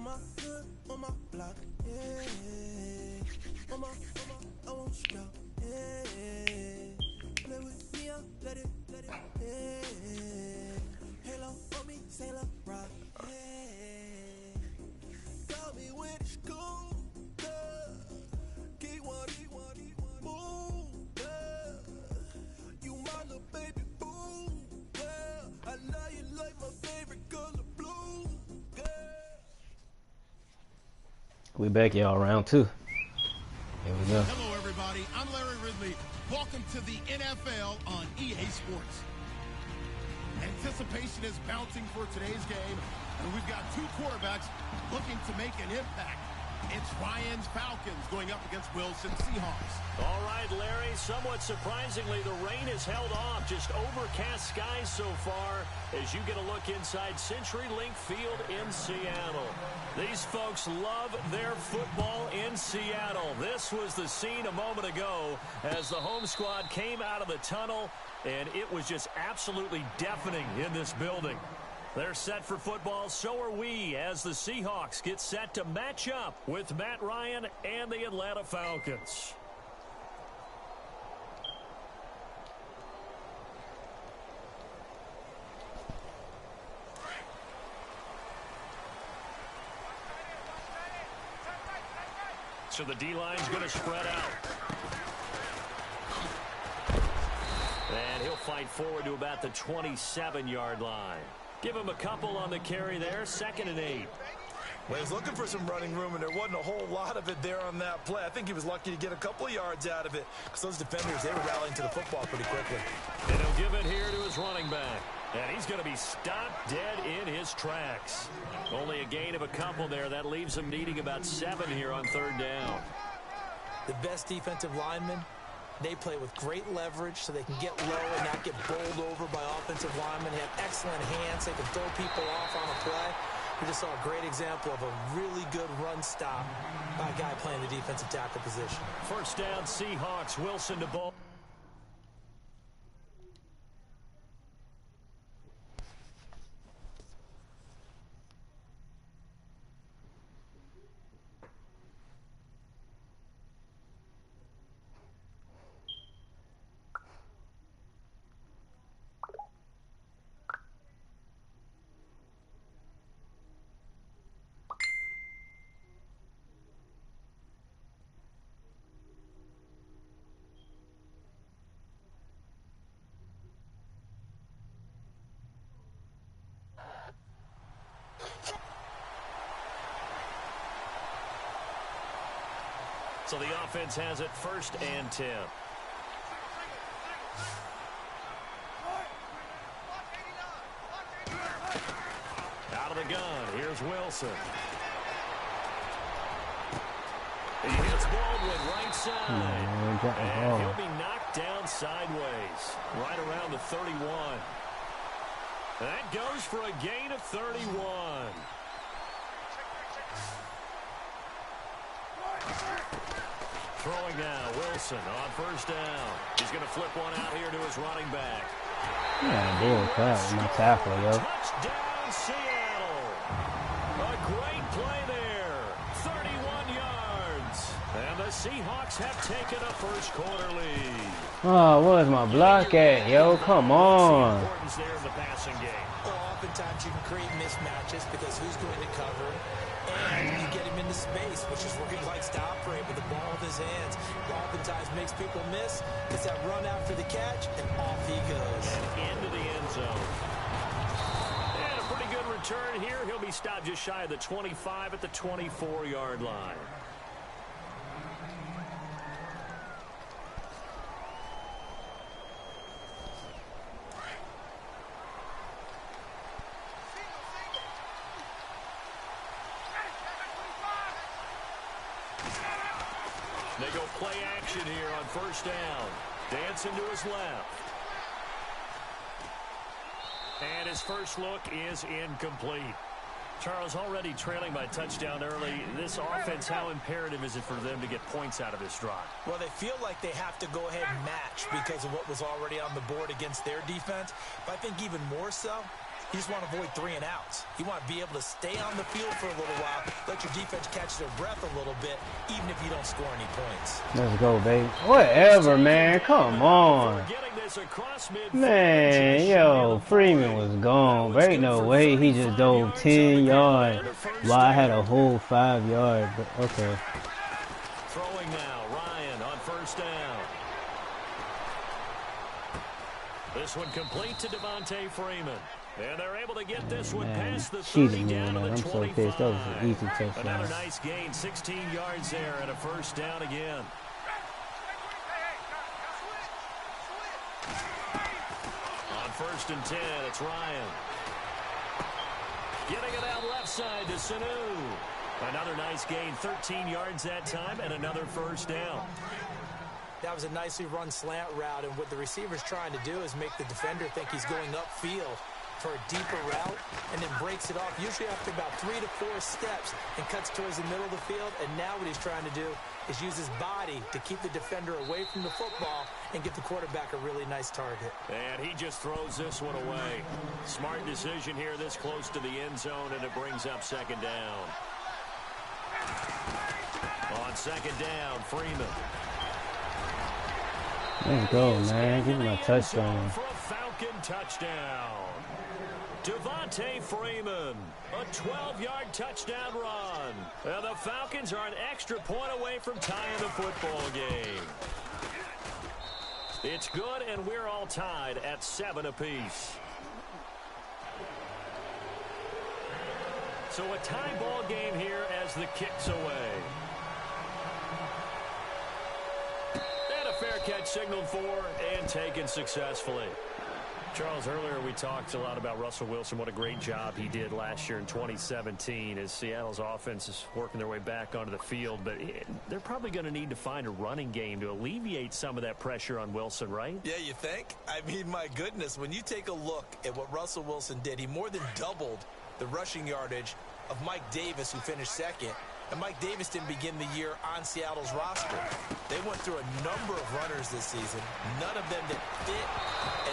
my hood, on my block, yeah. On my, I won't stop, yeah. Play with me, I'll let it, yeah. Halo on me, Sailor Rock, yeah. Got me when it's cool, yeah. Keep one, move, yeah. You my little baby boo, yeah. I love you like my favorite color blue, yeah. We back, y'all, round 2. Here we go. Hello, everybody. I'm Larry Ridley. Welcome to the NFL on EA Sports. Anticipation is mounting for today's game, and we've got two quarterbacks looking to make an impact. It's Ryan's Falcons going up against Wilson's Seahawks. All right, Larry, somewhat surprisingly, the rain has held off. Just overcast skies so far as you get a look inside CenturyLink Field in Seattle. These folks love their football in Seattle. This was the scene a moment ago as the home squad came out of the tunnel, and it was just absolutely deafening in this building. They're set for football, so are we, as the Seahawks get set to match up with Matt Ryan and the Atlanta Falcons. So the D-line's going to spread out. And he'll fight forward to about the 27-yard line. Give him a couple on the carry there, 2nd and 8. Well, he was looking for some running room, and there wasn't a whole lot of it there on that play. I think he was lucky to get a couple of yards out of it because those defenders, they were rallying to the football pretty quickly. And he'll give it here to his running back. And he's going to be stopped dead in his tracks. Only a gain of a couple there. That leaves him needing about 7 here on 3rd down. The best defensive linemen, they play with great leverage so they can get low and not get bowled over by offensive linemen. They have excellent hands. They can throw people off on a play. We just saw a great example of a really good run stop by a guy playing the defensive tackle position. 1st down, Seahawks. Wilson to ball. So the offense has it 1st and 10. Out of the gun, here's Wilson. He hits Baldwin right side. And he'll be knocked down sideways, right around the 31. That goes for a gain of 31. Throwing now, Wilson on 1st down. He's going to flip one out here to his running back. Yeah, bull crap with my tackle, yo. Touchdown, Seattle. A great play there. 31 yards. And the Seahawks have taken a 1st quarter lead. Oh, where's my block at, yo? Come on. Importance there in the passing game. Well, oftentimes you can create mismatches because who's going to cover? And you get him into space, which is where he likes to operate with the ball in his hands. Oftentimes makes people miss. Gets that run after the catch, and off he goes. And into the end zone. And a pretty good return here. He'll be stopped just shy of the 25 at the 24-yard line. They go play action here on 1st down. Dancing to his left. And his first look is incomplete. Charles, already trailing by touchdown early. This offense, how imperative is it for them to get points out of this drive? Well, they feel like they have to go ahead and match because of what was already on the board against their defense. But I think even more so, You just want to avoid 3 and outs. You want to be able to stay on the field for a little while, let your defense catch their breath a little bit, even if you don't score any points. Let's go, baby. Whatever, man. Come on. Man, yo, Freeman was gone. There ain't no way he just dove 10 yards while I had a whole 5 yard. But okay. Throwing now, Ryan on first down. This one complete to Devontae Freeman. And they're able to get this one past the 30 down to the 25. I'm so pissed. That was an easy touchdown. Another nice gain, 16 yards there and a first down again. On first and 10, it's Ryan. Getting it out left side to Sanu. Another nice gain, 13 yards that time, and another first down. That was a nicely run slant route, and what the receiver's trying to do is make the defender think he's going upfield for a deeper route, and then breaks it off, usually after about 3 to 4 steps, and cuts towards the middle of the field. And now what he's trying to do is use his body to keep the defender away from the football and get the quarterback a really nice target. And he just throws this one away. Smart decision here this close to the end zone, and it brings up second down. On second down, Freeman. Let's go, man. Give me my touchdown. For a Falcon touchdown. Devontae Freeman, a 12-yard touchdown run. And the Falcons are an extra point away from tying the football game. It's good, and we're all tied at 7 apiece. So a tie ball game here as the kick's away. And a fair catch signaled for and taken successfully. Charles, earlier we talked a lot about Russell Wilson, what a great job he did last year in 2017 as Seattle's offense is working their way back onto the field. But they're probably going to need to find a running game to alleviate some of that pressure on Wilson, right? Yeah, you think? I mean, my goodness, when you take a look at what Russell Wilson did, he more than doubled the rushing yardage of Mike Davis, who finished second. And Mike Davis didn't begin the year on Seattle's roster. They went through a number of runners this season, none of them that fit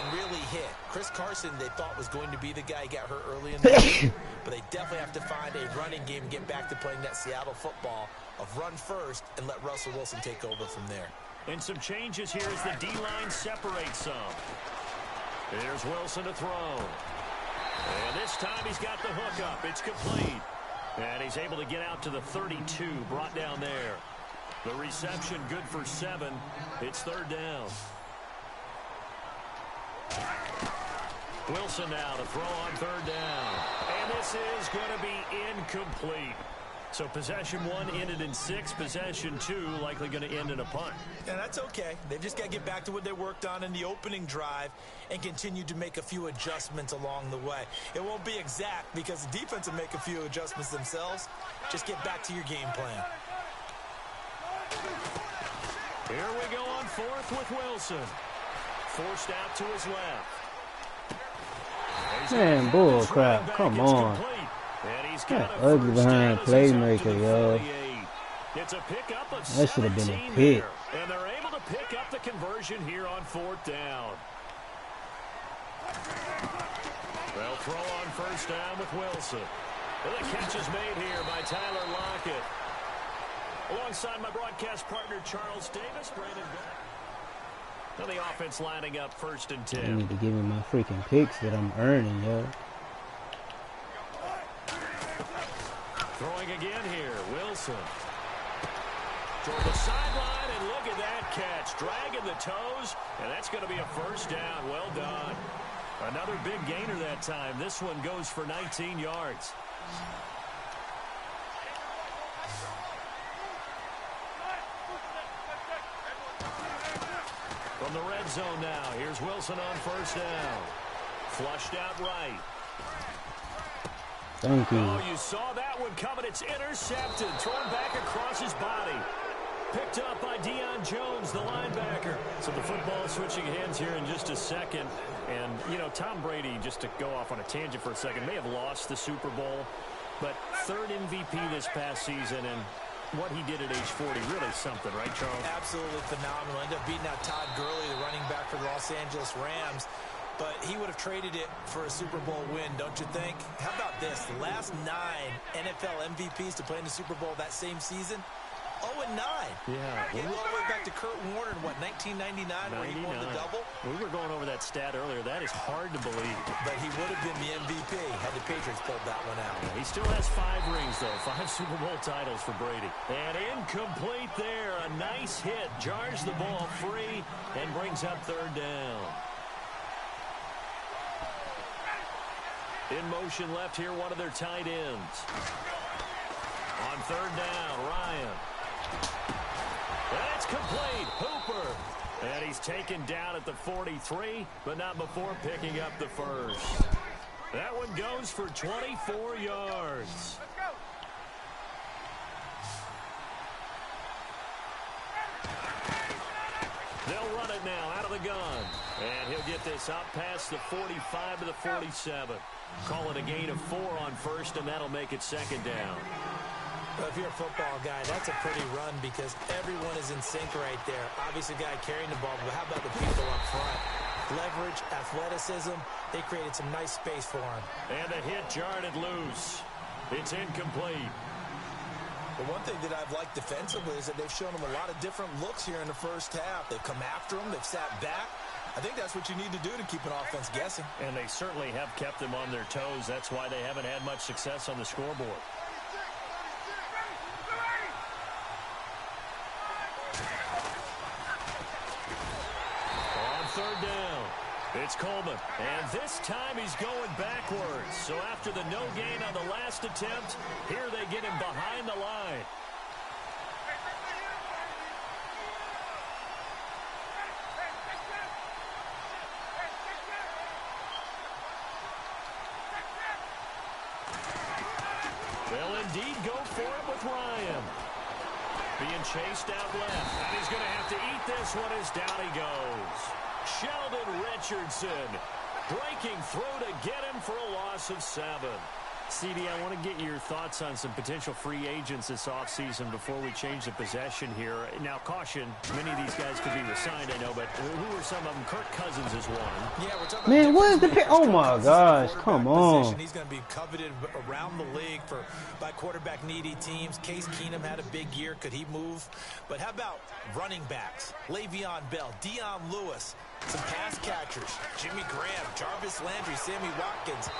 and really hit. Chris Carson, they thought, was going to be the guy who got hurt early in the game, but they definitely have to find a running game and get back to playing that Seattle football of run first and let Russell Wilson take over from there. And some changes here as the D-line separates some. There's Wilson to throw. And this time he's got the hook up. It's complete. And he's able to get out to the 32, brought down there. The reception good for 7. It's third down. Wilson now to throw on third down. And this is going to be incomplete. So possession 1 ended in 6. Possession 2 likely going to end in a punt. And that's okay. They've just got to get back to what they worked on in the opening drive and continue to make a few adjustments along the way. It won't be exact because the defense will make a few adjustments themselves. Just get back to your game plan. Here we go on fourth with Wilson. Forced out to his left. Man, bull crap. Come on. That ugly behind playmaker, yo. It's a pickup of that should have been a pick. And they're able to pick up the conversion here on fourth down. They'll throw on first down with Wilson. And the catch is made here by Tyler Lockett. Alongside my broadcast partner, Charles Davis, Brandon Beck. Now the offense lining up first and 10. You need to give me my freaking picks that I'm earning, yo. Throwing again here, Wilson. Toward the sideline, and look at that catch. Dragging the toes, and that's going to be a first down. Well done. Another big gainer that time. This one goes for 19 yards. From the red zone now, here's Wilson on first down. Flushed out right. Thank you. Oh, you saw that one coming. It's intercepted. Thrown back across his body. Picked up by Deion Jones, the linebacker. So the football switching hands here in just a second. And, you know, Tom Brady, just to go off on a tangent for a second, may have lost the Super Bowl. But third MVP this past season, and what he did at age 40, really something, right, Charles? Absolutely phenomenal. Ended up beating out Todd Gurley, the running back for the Los Angeles Rams. but he would have traded it for a Super Bowl win, don't you think? How about this? The last 9 NFL MVPs to play in the Super Bowl that same season, 0-9. Yeah. All the way back to Kurt Warner in, what, 1999, where he won the double? We were going over that stat earlier. That is hard to believe. But he would have been the MVP had the Patriots pulled that one out. He still has 5 rings, though. 5 Super Bowl titles for Brady. And incomplete there. A nice hit. Jars the ball free and brings up 3rd down. In motion left here, one of their tight ends. On 3rd down, Ryan. And it's complete. Hooper. And he's taken down at the 43, but not before picking up the first. That one goes for 24 yards. They'll run it now out of the gun. And he'll get this up past the 45 to the 47. Call it a gain of 4 on first, and that'll make it 2nd down. Well, if you're a football guy, that's a pretty run because everyone is in sync right there. Obviously, the guy carrying the ball, but how about the people up front? Leverage, athleticism, they created some nice space for him. And the hit jarred it loose. It's incomplete. The one thing that I've liked defensively is that they've shown him a lot of different looks here in the first half. They've come after him. They've sat back. I think that's what you need to do to keep an offense guessing. And they certainly have kept them on their toes. That's why they haven't had much success on the scoreboard. On 3rd down, it's Coleman. And this time he's going backwards. So after the no gain on the last attempt, here they get him behind the line. They'll indeed go for it with Ryan. Being chased out left. And he's going to have to eat this one as down he goes. Sheldon Richardson breaking through to get him for a loss of 7. CD, I want to get your thoughts on some potential free agents this offseason before we change the possession here. Now, caution, many of these guys could be resigned, I know, but who are some of them? Kirk Cousins is one. Yeah, we're talking Man, about what is the pick? Oh, my gosh. Come on. Position. He's going to be coveted around the league by quarterback-needy teams. Case Keenum had a big year. Could he move? But how about running backs? Le'Veon Bell, Dion Lewis, some pass catchers, Jimmy Graham, Jarvis Landry, Sammy Watkins.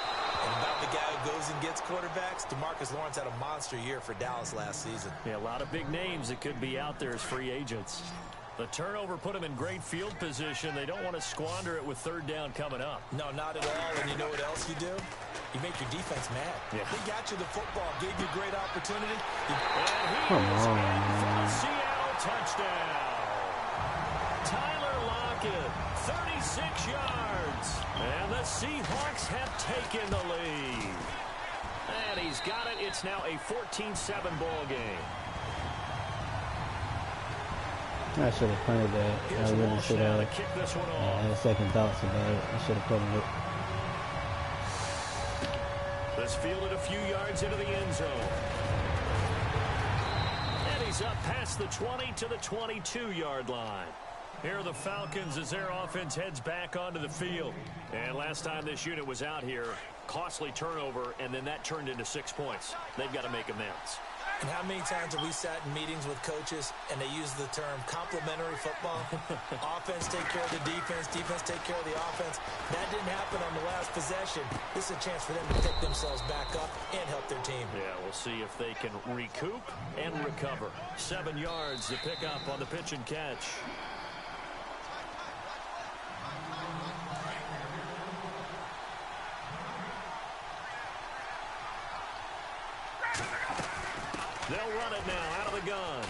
And about the guy who goes and gets quarterbacks, DeMarcus Lawrence had a monster year for Dallas last season. Yeah, a lot of big names that could be out there as free agents. The turnover put them in great field position. They don't want to squander it with 3rd down coming up. No, not at all. And you know what else you do? You make your defense mad. Yeah. They got you the football, gave you a great opportunity. Come on, man. Seattle touchdown. Tyler Lockett, 36 yards. And the Seahawks have taken the lead. And he's got it. It's now a 14-7 ball game. I should have punted that. I really should have. I had second thoughts about it. I should have punted it. This fielded a few yards into the end zone. And he's up past the 20 to the 22-yard line. Here are the Falcons as their offense heads back onto the field. And last time this unit was out here, costly turnover, and then that turned into 6 points. They've got to make amends. And how many times have we sat in meetings with coaches and they use the term complementary football? Offense take care of the defense, defense take care of the offense. That didn't happen on the last possession. This is a chance for them to pick themselves back up and help their team. Yeah, we'll see if they can recoup and recover. 7 yards to pick up on the pitch and catch. They'll run it now out of the gun.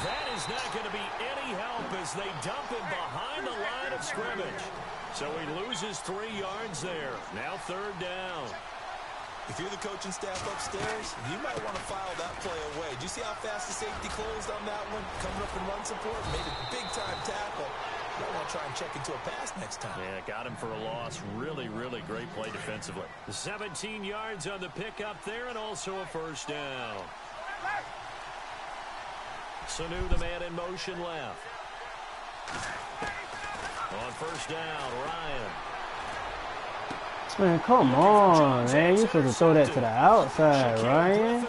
That is not going to be any help as they dump him behind the line of scrimmage. So he loses 3 yards there. Now 3rd down. If you're the coaching staff upstairs, you might want to file that play away. Do you see how fast the safety closed on that one? Coming up in run support, made a big-time tackle. You might want to try and check into a pass next time. Yeah, got him for a loss. Really, really great play defensively. 17 yards on the pickup there and also a 1st down. Sanu, the man in motion left. On 1st down, Ryan. Man, come on, man. You're supposed to throw that to the outside, Ryan.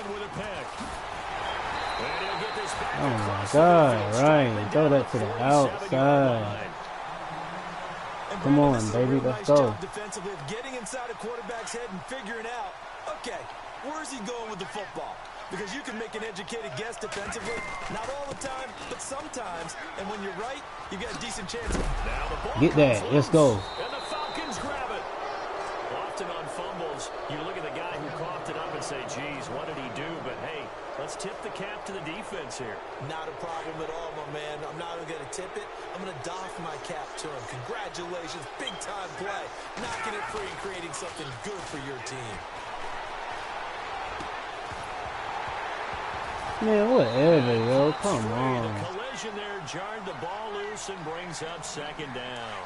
Oh my God, Ryan. Throw that to the outside. Come on, baby. Let's go. Defensively, getting inside a quarterback's head and figuring out, okay, where's he going with the football? Because you can make an educated guess defensively. Not all the time, but sometimes. And when you're right, you got a decent chance. Get that. Let's go. And the Falcons grab it. Often on fumbles, you look at the guy who coughed it up and say, geez, what did he do? But hey, let's tip the cap to the defense here. Not a problem at all, my man. I'm not even going to tip it. I'm going to doff my cap to him. Congratulations. Big-time play. Knocking it free and creating something good for your team. Man, whatever, yo. Come on. The collision there jarred the ball loose and brings up second down.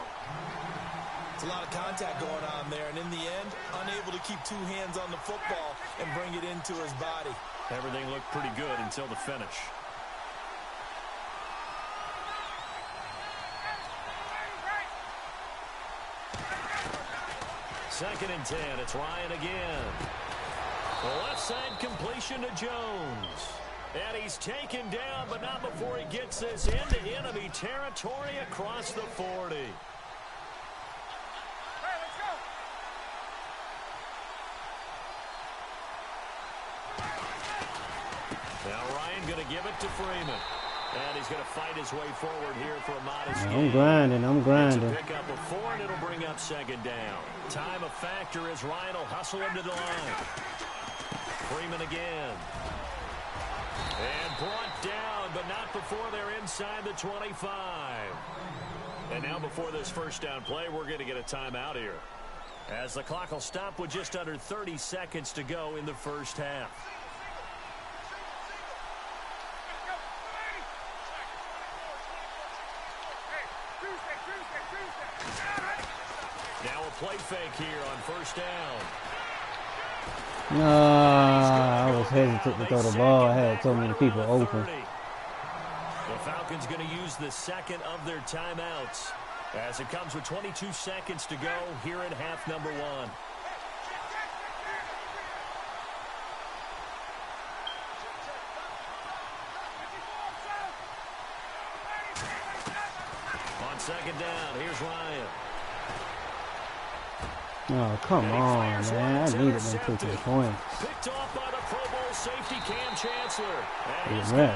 It's a lot of contact going on there, and in the end, unable to keep two hands on the football and bring it into his body. Everything looked pretty good until the finish. Second and 10. It's Ryan again. The left side completion to Jones. And he's taken down, but not before he gets this into enemy territory across the 40. Now Ryan going to give it to Freeman. And he's going to fight his way forward here for a modest gain. I'm grinding. Pick up a 4, and it'll bring up second down. Time a factor as Ryan will hustle him to the line. Freeman again. And brought down, but not before they're inside the 25. And now before this first down play, we're going to get a timeout here, as the clock will stop with just under 30 seconds to go in the first half. Now a play fake here on first down. I was hesitant to throw the ball. I had so many people open. The Falcons going to use the second of their timeouts, as it comes with 22 seconds to go here in half number 1. On second down, here's Ryan. Oh, come on, man. I needed them to the points. Picked off by the Pro Bowl safety Cam Chancellor.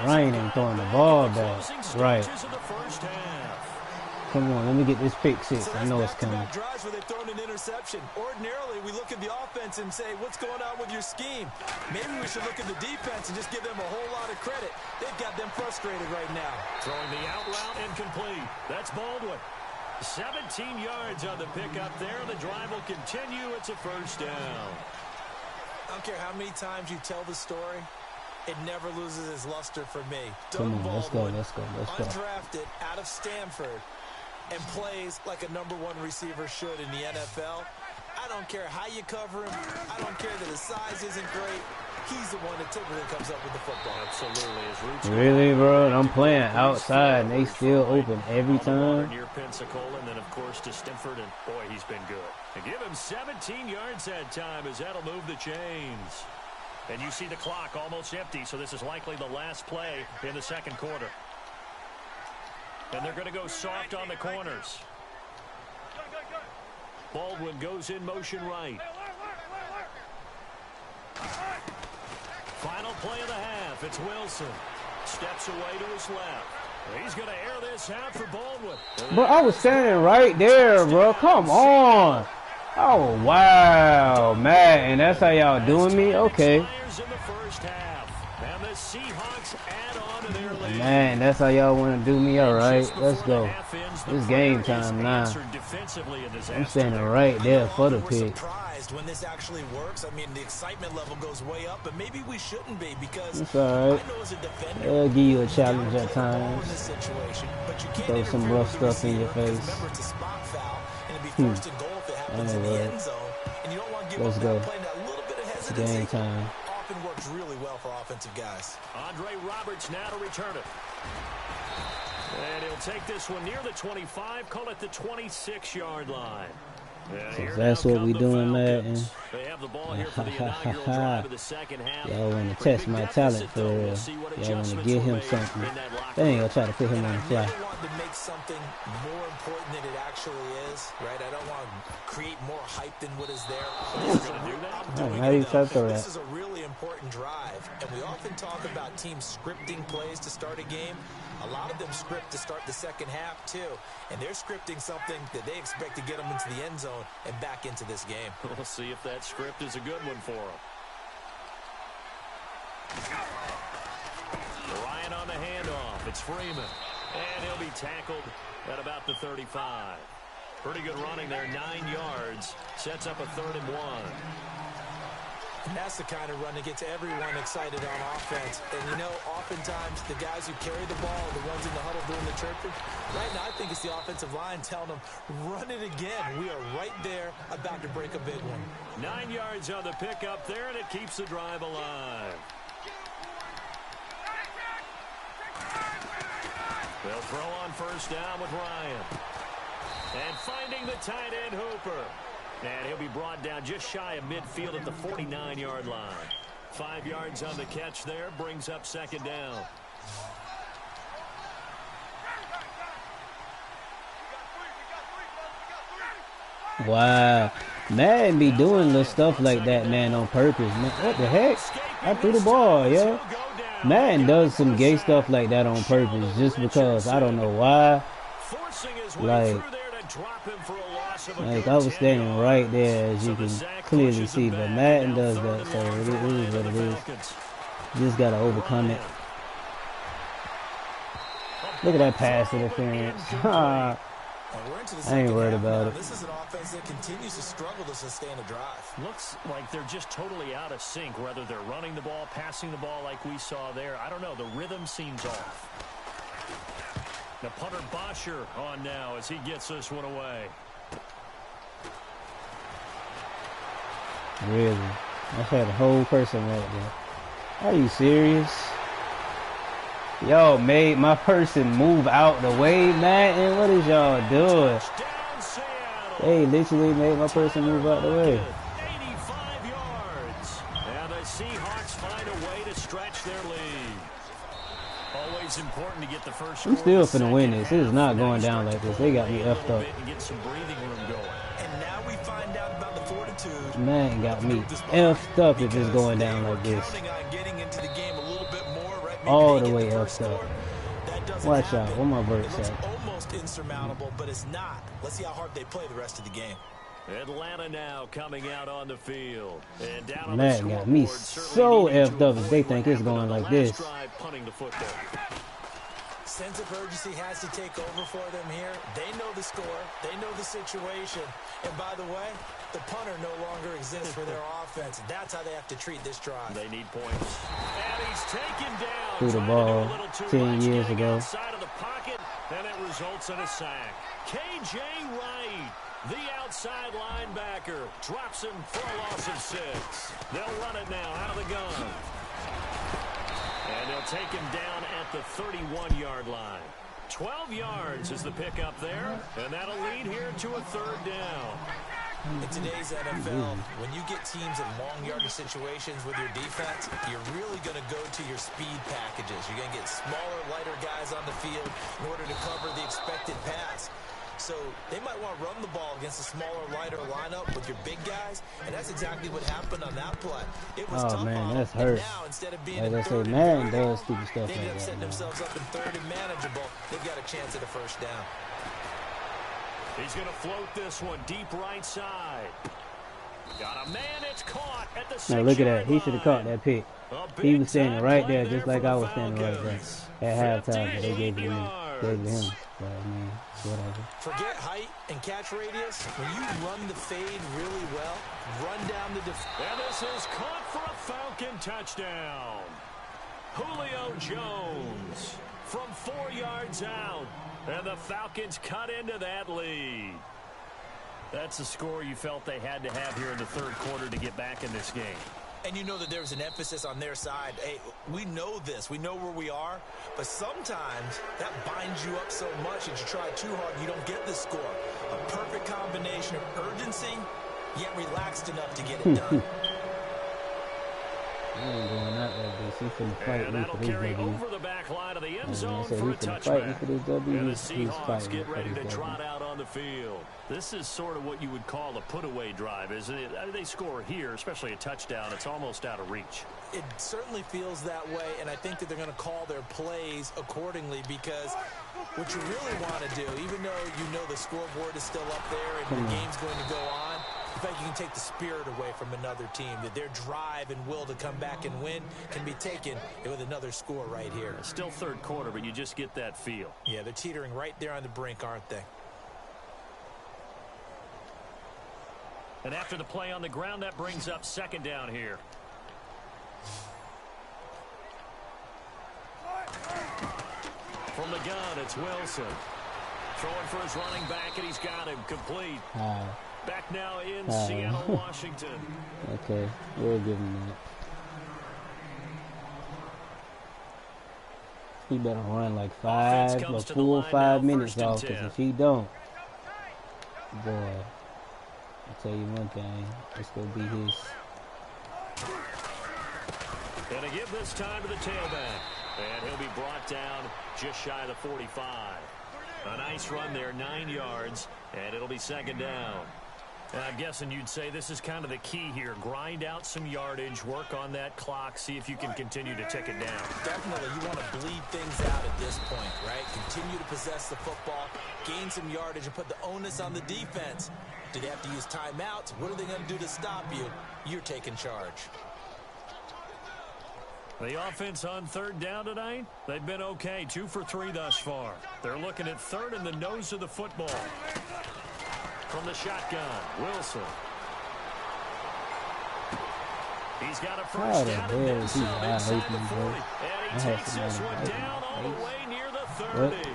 Ryan ain't throwing the ball back. Right. Come on, let me get this pick six. I know it's coming. Drives where they've thrown an interception. Ordinarily, we look at the offense and say, what's going on with your scheme? Maybe we should look at the defense and just give them a whole lot of credit. They've got them frustrated right now. Throwing the out route incomplete. That's Baldwin. 17 yards on the pickup there. The drive will continue. It's a first down. I don't care how many times you tell the story, it never loses its luster for me. Come on, let's go. Undrafted out of Stanford and plays like a #1 receiver should in the NFL. I don't care how you cover him. I don't care that his size isn't great. He's the one that typically comes up with the football. Absolutely. His roots really, bro? I'm playing outside and they still open every time. Near Pensacola, and then, of course, to Stanford, and boy, he's been good. And give him 17 yards that time, as that'll move the chains. And you see the clock almost empty, so this is likely the last play in the second quarter. And they're going to go soft on the corners. Baldwin goes in motion right. Final play of the half. It's Wilson. Steps away to his left. He's going to air this out for Baldwin. Bro, I was standing right there, bro. Come on. Oh, wow. Madden, that's how y'all doing me? Okay. Man, that's how y'all want to do me? All right, let's go. It's game time now. I'm standing right there for the pick. When this actually works, I mean, the excitement level goes way up, but maybe we shouldn't be, because it's all right. I know as a defender, they'll give you a challenge at times. Throw some rough stuff in your face. Let's go. It's game time. Often works really well for offensive guys. Andre Roberts now to return it. And he'll take this one near the 25, call it the 26-yard line. So that's what we doing, Madden. They have the ball here for the inaugural drive of the second half. Y'all want to test my talent for real. Y'all want to give him something. Dang, I'll try to put him on the fly. I want to make something more important than it actually is, right? I don't want to create more hype than what is there. How do you try to throw that? This is a really important drive, and we often talk about teams scripting plays to start a game. A lot of them script to start the second half, too. And they're scripting something that they expect to get them into the end zone and back into this game. We'll see if that script is a good one for them. Ryan on the handoff. It's Freeman. And he'll be tackled at about the 35. Pretty good running there, 9 yards. Sets up a 3rd and 1. And that's the kind of run that gets everyone excited on offense. And, you know, oftentimes the guys who carry the ball are the ones in the huddle doing the chirping. Right now, I think it's the offensive line telling them, run it again. We are right there about to break a big one. 9 yards on the pickup there, and it keeps the drive alive. They'll throw on 1st down with Ryan. And finding the tight end, Hooper. And he'll be brought down just shy of midfield at the 49-yard line. 5 yards on the catch there, brings up 2nd down. Wow. Madden be doing little stuff like that, man, on purpose, man. What the heck? I threw the ball, yo. Madden does some gay stuff like that on purpose just because I don't know why. Like I was standing right there, as you can clearly see, but Madden does that, so it is what it is. You just gotta overcome it. Look at that pass interference. I ain't worried about it. This is an offense that continues to struggle to sustain a drive. Looks like they're just totally out of sync, whether they're running the ball, passing the ball like we saw there. I don't know. The rhythm seems off. The punter Bosher on now as he gets this one away. Really? I had a whole person right there. Are you serious? Y'all made my person move out the way, man. And what is y'all doing? They literally made my person move out the way. 85 yards. And the Seahawks find a way to stretch their lead. Always important to get the first score. I'm still finna win this. It is not going down like this. They got me effed up. Get some breathing room going. And now we find out about the fortitude. Man got me effed up if it's going down like this. All the way effed up. Watch out. Where my birds at? Almost insurmountable, but it's not. Let's see how hard they play the rest of the game. Atlanta now coming out on the field. And down on Man got me so effed up if they think it's going like this. Punting the football. Sense of urgency has to take over for them here. They know the score. They know the situation. And by the way, the punter no longer exists for their offense. That's how they have to treat this drive. They need points. And he's taken down. Threw the ball 10 years ago. Outside of the pocket, and it results in a sack. KJ Wright, the outside linebacker, drops him for a loss of 6. They'll run it now out of the gun. And they'll take him down at the 31-yard line. 12 yards is the pickup there, and that'll lead here to a 3rd down. In today's NFL, when you get teams in long yardage situations with your defense, you're really going to go to your speed packages. You're going to get smaller, lighter guys on the field in order to cover the expected pass. So they might want to run the ball against a smaller, lighter lineup with your big guys, and that's exactly what happened on that play. It was tough man, on that's them. hurt. Now, instead of being Like I in say, 3rd and Madden 3, does stupid stuff they like ended up that. setting Man. themselves up in 3rd and manageable. They've got a chance at a 1st down. He's going to float this one deep right side. Got a man, it's caught at the 6-yard line. Now look at that. He should have caught that pick. He was standing right there just like I was standing right there at halftime, but they gave it to me. Gave it to him. But I mean, whatever. Forget height and catch radius. When you run the fade really well, run down the and this is caught for a Falcon touchdown. Julio Jones from 4 yards out. And the Falcons cut into that lead. That's the score you felt they had to have here in the 3rd quarter to get back in this game. And you know that there's an emphasis on their side. Hey, we know this. We know where we are. But sometimes that binds you up so much that you try too hard and you don't get the score. A perfect combination of urgency, yet relaxed enough to get it done. I ain't going out like this. He's finna fight And me that'll for this carry W. over the back line of the end I zone said for a he's finna fight me for this touchback. W. And the He's Seahawks fighting get for ready this to W. trot out on the field. This is sort of what you would call a put-away drive, isn't it? They score here, especially a touchdown. It's almost out of reach. It certainly feels that way, and I think that they're going to call their plays accordingly because what you really want to do, even though you know the scoreboard is still up there and the game's going to go on, in fact, you can take the spirit away from another team, that their drive and will to come back and win can be taken with another score right here. Still third quarter, but you just get that feel. Yeah, they're teetering right there on the brink, aren't they? And after the play on the ground, that brings up second down here. From the gun, it's Wilson. Throwing for his running back, and he's got him complete. Back now in Seattle, Washington. Okay, we'll give him that. He better run like a full 5 minutes off, because if he don't, boy, I'll tell you one thing, it's going to be his. Gonna give this time to the tailback. And he'll be brought down just shy of the 45. A nice run there, 9 yards, and it'll be second down. And I'm guessing you'd say this is kind of the key here. Grind out some yardage, work on that clock, see if you can continue to tick it down. Definitely. You want to bleed things out at this point, right? Continue to possess the football, gain some yardage, and put the onus on the defense. Do they have to use timeouts? What are they going to do to stop you? You're taking charge. The offense on third down tonight, they've been okay. 2 for 3 thus far. They're looking at third in the nose of the football. From the shotgun, Wilson. He's got a first down and then some inside the 40. And he takes this one down all the way near the 30.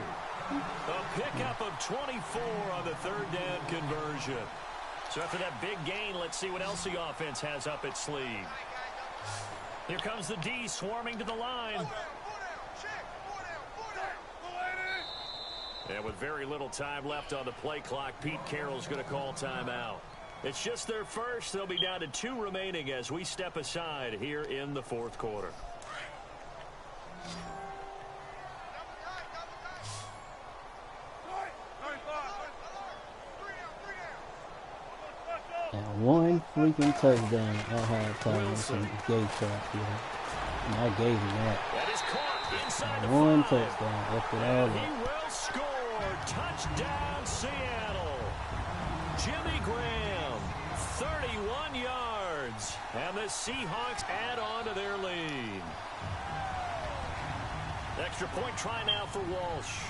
A pickup of 24 on the third down conversion. So after that big gain, let's see what else the offense has up its sleeve. Here comes the D swarming to the line. And with very little time left on the play clock, Pete Carroll's going to call timeout. It's just their first. They'll be down to 2 remaining as we step aside here in the fourth quarter. And one freaking touchdown at halftime. Some gay crap here. And I gave him that. That is caught inside the One 5. touchdown after all And he that. will score. Touchdown, Seattle. Jimmy Graham, 31 yards. And the Seahawks add on to their lead. Extra point try now for Walsh.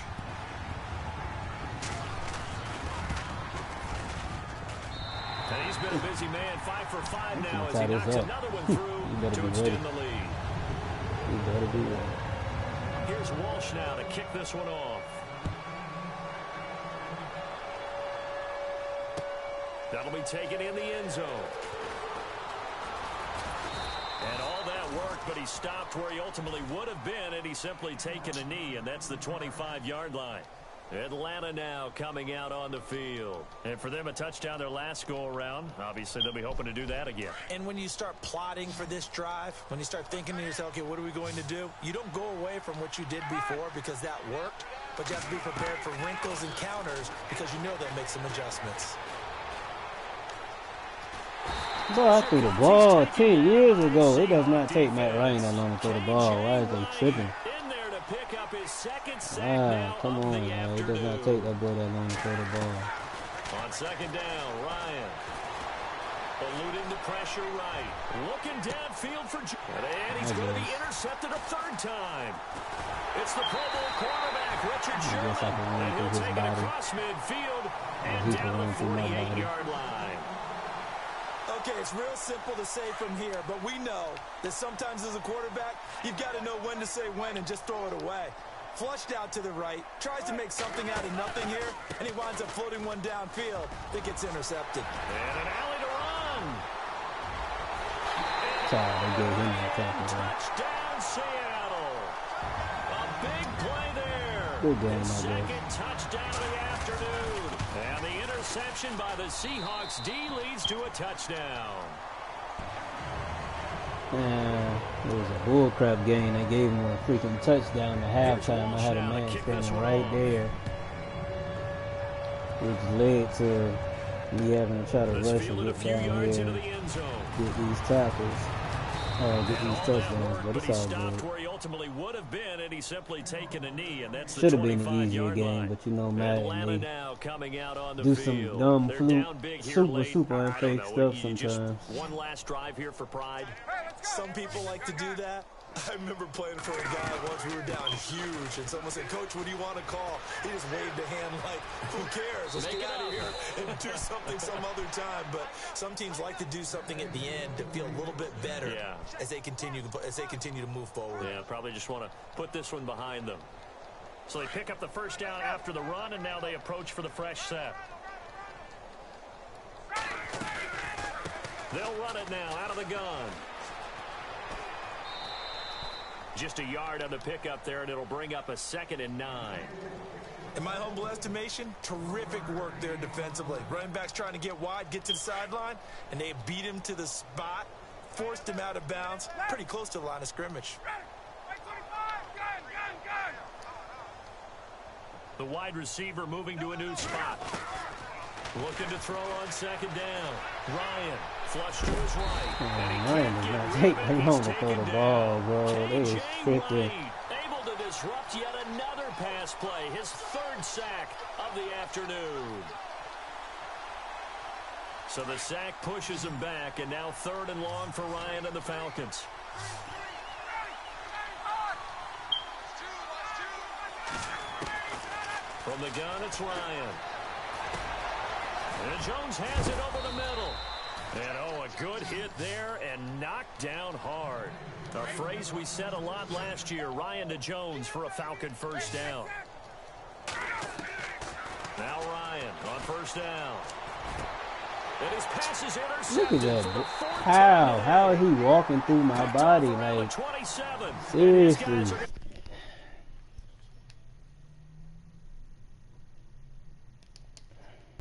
And he's been a busy man, 5 for 5 now as he knocks another one through to extend the lead. You better be ready. Here's Walsh now to kick this one off. That'll be taken in the end zone. And all that work, but he stopped where he ultimately would have been, and he's simply taken a knee, and that's the 25-yard line. Atlanta now coming out on the field. And for them, a touchdown their last go-around. Obviously, they'll be hoping to do that again. And when you start plotting for this drive, when you start thinking to yourself, okay, what are we going to do? You don't go away from what you did before because that worked, but you have to be prepared for wrinkles and counters because you know they'll make some adjustments. Boy, I threw the ball 10 years ago. It does not take Matt Ryan that long to throw the ball. Why is they tripping? Pick up his second sack now. Come on, man. It does not take that boy that long to throw the ball. On second down, Ryan. Eluding the pressure right. Looking downfield for... And he's going to be intercepted a third time. It's the Pro Bowl quarterback, Richard Sherman. And he'll take it across midfield and down the 48-yard line. Okay, it's real simple to say from here, but we know that sometimes as a quarterback, you've got to know when to say when and just throw it away. Flushed out to the right, tries to make something out of nothing here, and he winds up floating one downfield that gets intercepted. And an alley to run. And how they gave him the tackle there. Touchdown, Seattle. A big play there. Good game, my Second boy. touchdown of the afternoon. And the interception by the Seahawks D leads to a touchdown. Man, it was a bullcrap game. They gave him a freaking touchdown at halftime. I had a man standing right there, which led to me having to try to rush and get down here and get these tackles, get these touchdowns. But it's all good. Where he ultimately would have been, and he simply taken a kney, and that's should have been an easier game, but you know, Madden, now coming out on the do field. some dumb, super unfake stuff sometimes. One last drive here for pride. Some people like to do that. I remember playing for a guy once. We were down huge, and someone said, "Coach, what do you want to call?" He just waved a hand like, "Who cares? Let's get out of here and do something some other time." But some teams like to do something at the end to feel a little bit better as they continue to move forward. Yeah, probably just want to put this one behind them. So they pick up the first down after the run, and now they approach for the fresh set. They'll run it now out of the gun. Just a yard on the pickup there, and it'll bring up a 2nd and 9. In my humble estimation, terrific work there defensively. Running back's trying to get wide, get to the sideline, and they beat him to the spot, forced him out of bounds, pretty close to the line of scrimmage. The wide receiver moving to a new spot. Looking to throw on 2nd down. Ryan flush to his right. Ryan does not take that long to throw the ball, bro. They was tripping. Able to disrupt yet another pass play. His 3rd sack of the afternoon. So the sack pushes him back, and now 3rd and long for Ryan and the Falcons. From the gun, it's Ryan. And Jones has it over the middle. And, oh, a good hit there and knocked down hard. A phrase we said a lot last year, Ryan to Jones for a Falcon first down. Now Ryan on first down. And his pass is intercepted. Look at that. How is he walking through my body? Like, seriously.